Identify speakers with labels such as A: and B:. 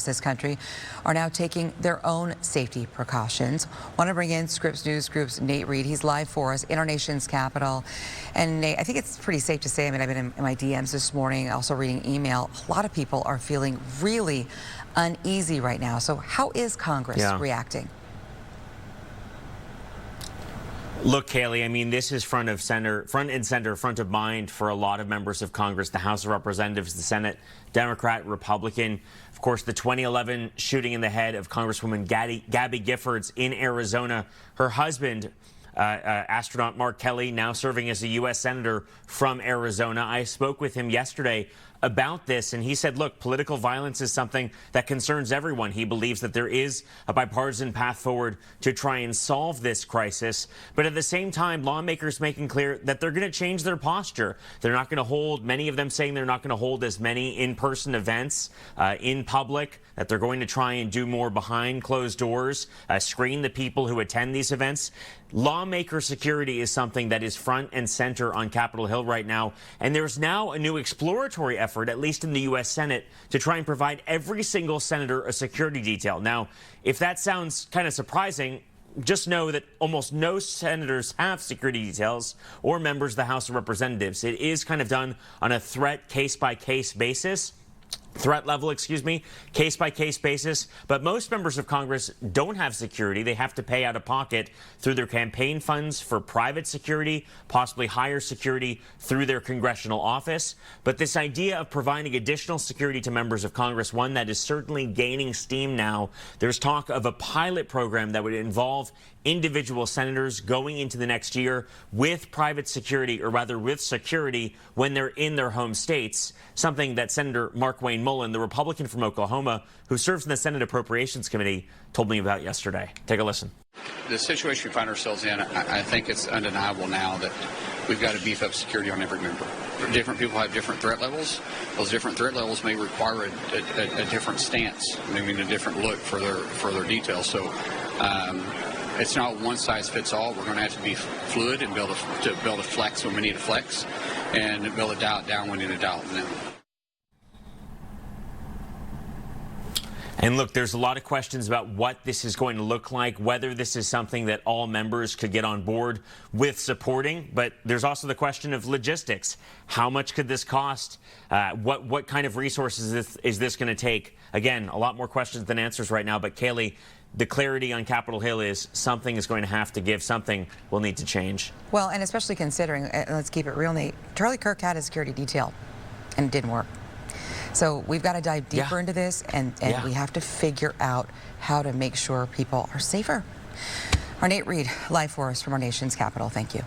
A: this country are now taking their own safety precautions. Want to bring in Scripps News Group's Nate Reed. He's live for us in our nation's capital. And Nate, I think it's pretty safe to say, I mean, I've been in my DMs this morning, also reading email. A lot of people are feeling really uneasy right now. So how is Congress reacting?
B: Look, Kaylee, I mean, this is front and center, front of mind for a lot of members of Congress, the House of Representatives, the Senate, Democrat, Republican. Of course, the 2011 shooting in the head of Congresswoman Gabby Giffords in Arizona. Her husband, astronaut Mark Kelly, now serving as a U.S. Senator from Arizona. I spoke with him yesterday about this, and he said, look, political violence is something that concerns everyone. He believes that there is a bipartisan path forward to try and solve this crisis. But at the same time, lawmakers making clear that they're going to change their posture. They're not going to hold, many of them saying they're not going to hold as many in-person events in public, that they're going to try and do more behind closed doors, screen the people who attend these events. Lawmaker security is something that is front and center on Capitol Hill right now. And there's now a new exploratory effort, at least in the U.S. Senate, to try and provide every single senator a security detail. Now, if that sounds kind of surprising, just know that almost no senators have security details or members of the House of Representatives. It is kind of done on a threat case-by-case basis. Threat level, case-by-case basis. But most members of Congress don't have security. They have to pay out of pocket through their campaign funds for private security, possibly higher security through their congressional office. But this idea of providing additional security to members of Congress, one that is certainly gaining steam now. There's talk of a pilot program that would involve individual senators going into the next year with private security, or rather with security when they're in their home states, something that Senator Markwayne Mullin, the Republican from Oklahoma, who serves in the Senate Appropriations Committee, told me about yesterday. Take a listen.
C: The situation we find ourselves in, I think it's undeniable now that we've got to beef up security on every member. Different people have different threat levels. Those different threat levels may require a different stance, maybe a different look for their details. So it's not one size fits all. We're going to have to be fluid and be able to flex when we need to flex, and be able to dial it down when we need to dial it down.
B: And look, there's a lot of questions about what this is going to look like, whether this is something that all members could get on board with supporting. But there's also the question of logistics. How much could this cost? What kind of resources is this going to take? Again, a lot more questions than answers right now. But Kaylee, the clarity on Capitol Hill is something is going to have to give, something will need to change.
A: Well, and especially considering, let's keep it real, Nate, Charlie Kirk had a security detail and it didn't work. So we've got to dive deeper into this, and we have to figure out how to make sure people are safer. Our Nate Reed, live for us from our nation's capital. Thank you.